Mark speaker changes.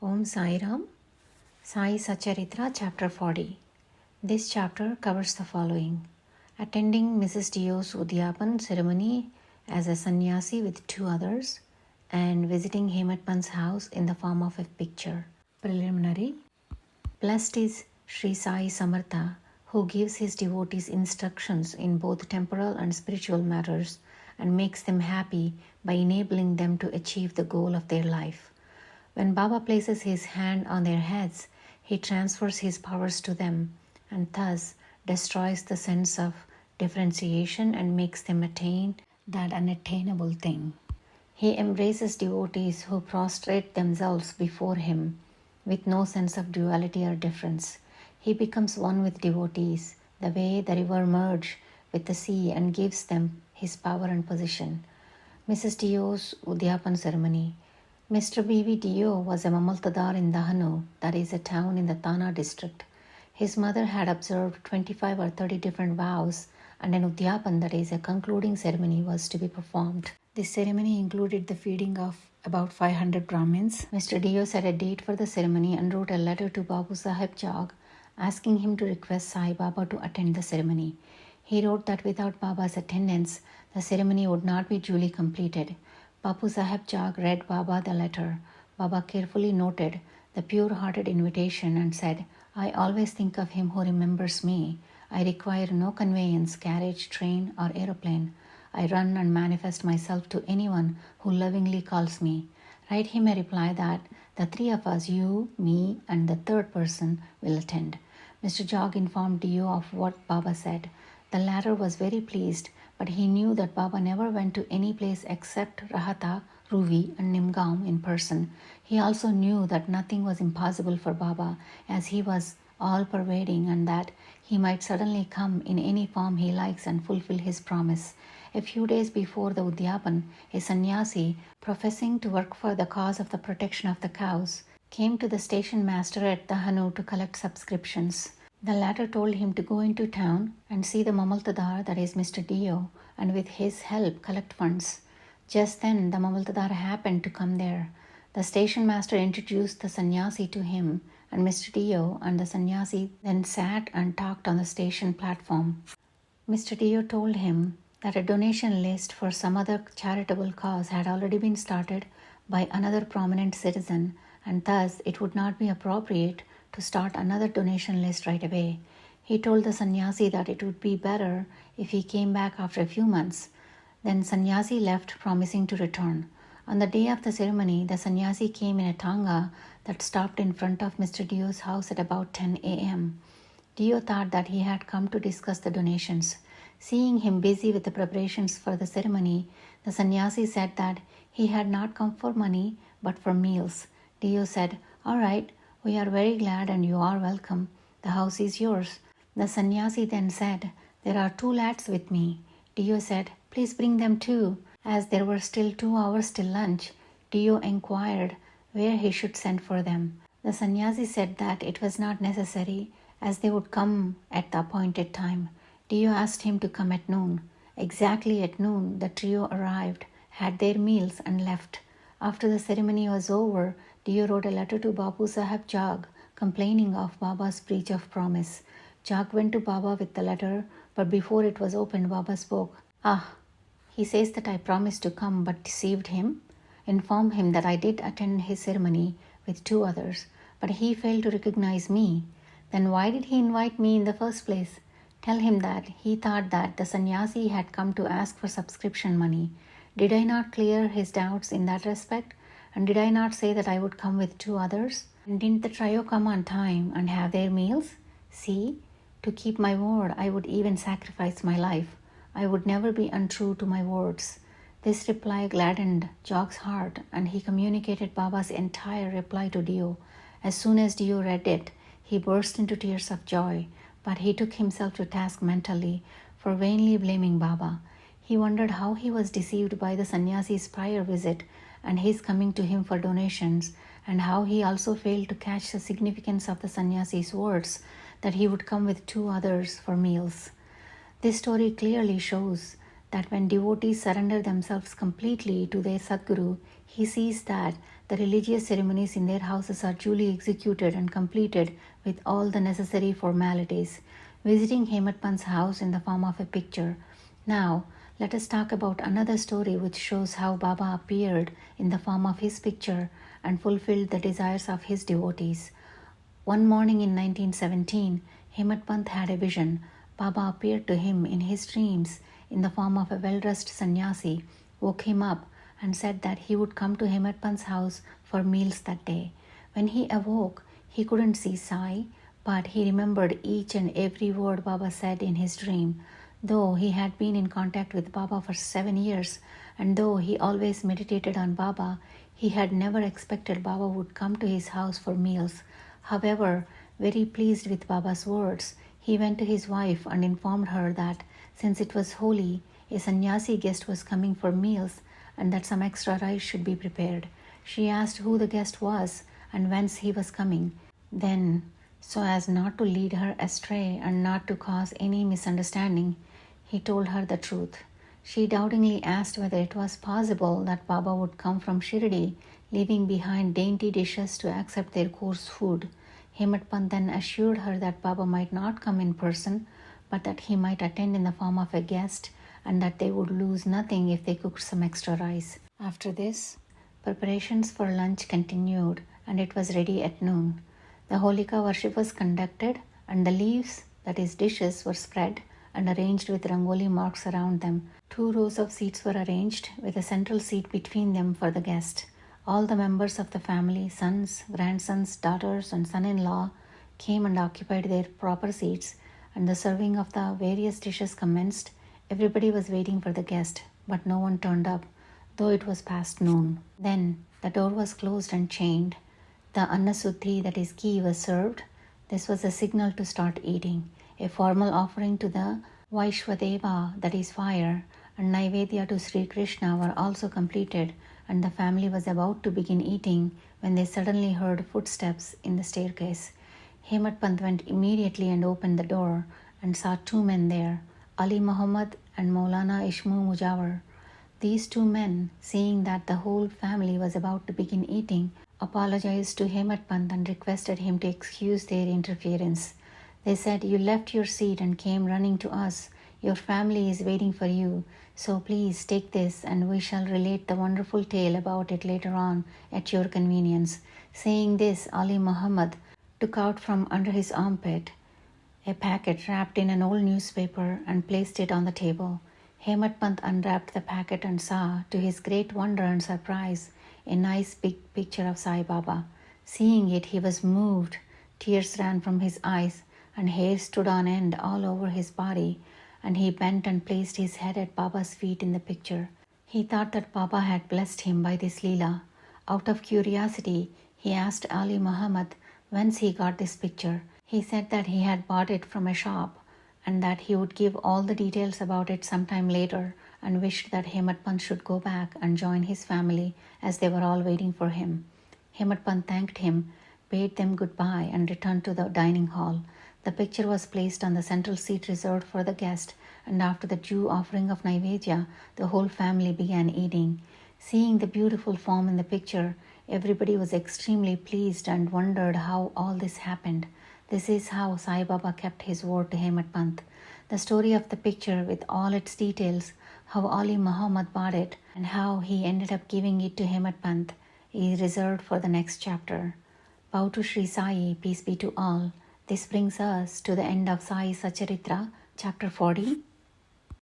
Speaker 1: Om Sai Ram, Sai Satcharitra, Chapter 40. This chapter covers the following: attending Mrs. Dio's Udyapan ceremony as a sannyasi with two others, and visiting Hematpan's house in the form of a picture. Preliminary. Blessed is Sri Sai Samartha, who gives his devotees instructions in both temporal and spiritual matters and makes them happy by enabling them to achieve the goal of their life. When Baba places his hand on their heads, he transfers his powers to them and thus destroys the sense of differentiation and makes them attain that unattainable thing. He embraces devotees who prostrate themselves before him with no sense of duality or difference. He becomes one with devotees, the way the river merges with the sea, and gives them his power and position. Mrs. Dio's Udyapan ceremony. Mr. B.V. Dio was a Mamaltadar in Dahanu, that is a town in the Tana district. His mother had observed 25 or 30 different vows, and an Udyapan, that is a concluding ceremony, was to be performed. This ceremony included the feeding of about 500 Brahmins. Mr. Dio set a date for the ceremony and wrote a letter to Babu Sahib Jog asking him to request Sai Baba to attend the ceremony. He wrote that without Baba's attendance, the ceremony would not be duly completed. Bapu Sahib Jog read Baba the letter. Baba carefully noted the pure-hearted invitation and said, "I always think of him who remembers me. I require no conveyance, carriage, train, or aeroplane. I run and manifest myself to anyone who lovingly calls me. Write him a reply that the three of us, you, me, and the third person, will attend." Mr. Jog informed Dio of what Baba said. The latter was very pleased, but he knew that Baba never went to any place except Rahata, Ruvi, and Nimgaon in person. He also knew that nothing was impossible for Baba, as he was all-pervading, and that he might suddenly come in any form he likes and fulfill his promise. A few days before the Udyapan, a sannyasi, professing to work for the cause of the protection of the cows, came to the station master at Dahanu to collect subscriptions. The latter told him to go into town and see the Mamaltadar, that is Mr. Dio, and with his help collect funds. Just then the Mamaltadar happened to come there. The station master introduced the sannyasi to him, and Mr. Dio and the sannyasi then sat and talked on the station platform. Mr. Dio told him that a donation list for some other charitable cause had already been started by another prominent citizen, and thus it would not be appropriate to start another donation list right away. He told the sannyasi that it would be better if he came back after a few months. Then sannyasi left, promising to return. On the day of the ceremony, the sannyasi came in a tanga that stopped in front of Mr. Dio's house at about 10 a.m. Dio thought that he had come to discuss the donations. Seeing him busy with the preparations for the ceremony, the sannyasi said that he had not come for money but for meals. Dio said, "All right, we are very glad and you are welcome. The house is yours." The sannyasi then said, "There are two lads with me." Dio said, "Please bring them too." As there were still 2 hours till lunch, Dio inquired where he should send for them. The sannyasi said that it was not necessary, as they would come at the appointed time. Dio asked him to come at noon. Exactly at noon, the trio arrived, had their meals, and left. After the ceremony was over, Dio wrote a letter to Bapu Sahib Jog, complaining of Baba's breach of promise. Jog went to Baba with the letter, but before it was opened, Baba spoke. He says that I promised to come but deceived him. Inform him that I did attend his ceremony with 2 others, but he failed to recognize me. Then why did he invite me in the first place? Tell him that he thought that the sannyasi had come to ask for subscription money. Did I not clear his doubts in that respect? And did I not say that I would come with 2 others? And didn't the trio come on time and have their meals? See, to keep my word, I would even sacrifice my life. I would never be untrue to my words. This reply gladdened Jog's heart, and he communicated Baba's entire reply to Dio. As soon as Dio read it, he burst into tears of joy, but he took himself to task mentally for vainly blaming Baba. He wondered how he was deceived by the sannyasi's prior visit and his coming to him for donations, and how he also failed to catch the significance of the sannyasi's words that he would come with 2 others for meals. This story clearly shows that when devotees surrender themselves completely to their Sadguru, he sees that The religious ceremonies in their houses are duly executed and completed with all the necessary formalities. Visiting Hemat Pant's house in the form of a picture. Now, let us talk about another story which shows how Baba appeared in the form of his picture and fulfilled the desires of his devotees. One morning in 1917, Hemat Pant had a vision. Baba appeared to him in his dreams in the form of a well-dressed sannyasi, woke him up and said that he would come to Hemat Pant's house for meals that day. When he awoke, he couldn't see Sai, but he remembered each and every word Baba said in his dream. Though he had been in contact with Baba for 7 years, and though he always meditated on Baba, he had never expected Baba would come to his house for meals. However, very pleased with Baba's words, he went to his wife and informed her that since it was holy, a sannyasi guest was coming for meals and that some extra rice should be prepared. She asked who the guest was and whence he was coming. Then, so as not to lead her astray and not to cause any misunderstanding, he told her the truth. She doubtingly asked whether it was possible that Baba would come from Shirdi, leaving behind dainty dishes to accept their coarse food. Hemat Pant then assured her that Baba might not come in person, but that he might attend in the form of a guest and that they would lose nothing if they cooked some extra rice. After this, preparations for lunch continued and it was ready at noon. The Holika worship was conducted and the leaves, that is dishes, were spread and arranged with rangoli marks around them. 2 rows of seats were arranged with a central seat between them for the guest. All the members of the family, sons, grandsons, daughters and son-in-law came and occupied their proper seats, and the serving of the various dishes commenced. Everybody was waiting for the guest, but no one turned up, though it was past noon. Then the door was closed and chained. The annasuddhi, that is ghee, was served. This was a signal to start eating. A formal offering to the Vaishvadeva, that is fire, and Naivedya to Sri Krishna were also completed, and the family was about to begin eating when they suddenly heard footsteps in the staircase. Hemat Pant went immediately and opened the door and saw 2 men there, Ali Muhammad and Maulana Ishmu Mujawar. These 2 men, seeing that the whole family was about to begin eating, apologized to Hemat Pant and requested him to excuse their interference. They said, "You left your seat and came running to us. Your family is waiting for you, so please take this and we shall relate the wonderful tale about it later on at your convenience." Saying this, Ali Muhammad took out from under his armpit a packet wrapped in an old newspaper and placed it on the table. Hemat Pant unwrapped the packet and saw, to his great wonder and surprise, a nice big picture of Sai Baba. Seeing it, he was moved. Tears ran from his eyes and hair stood on end all over his body, and he bent and placed his head at Baba's feet in the picture. He thought that Baba had blessed him by this Leela. Out of curiosity, he asked Ali Muhammad whence he got this picture. He said that he had bought it from a shop and that he would give all the details about it sometime later, and wished that Hemat Pant should go back and join his family as they were all waiting for him. Hemat Pant thanked him, bade them goodbye and returned to the dining hall. The picture was placed on the central seat reserved for the guest, and after the due offering of Naivedya, the whole family began eating. Seeing the beautiful form in the picture, everybody was extremely pleased and wondered how all this happened. This is how Sai Baba kept his word to Hemat Pant. The story of the picture with all its details, how Ali Muhammad bought it and how he ended up giving it to Hemat Pant, is reserved for the next chapter. Bow to Sri Sai, peace be to all. This brings us to the end of Sai Satcharitra, chapter 40.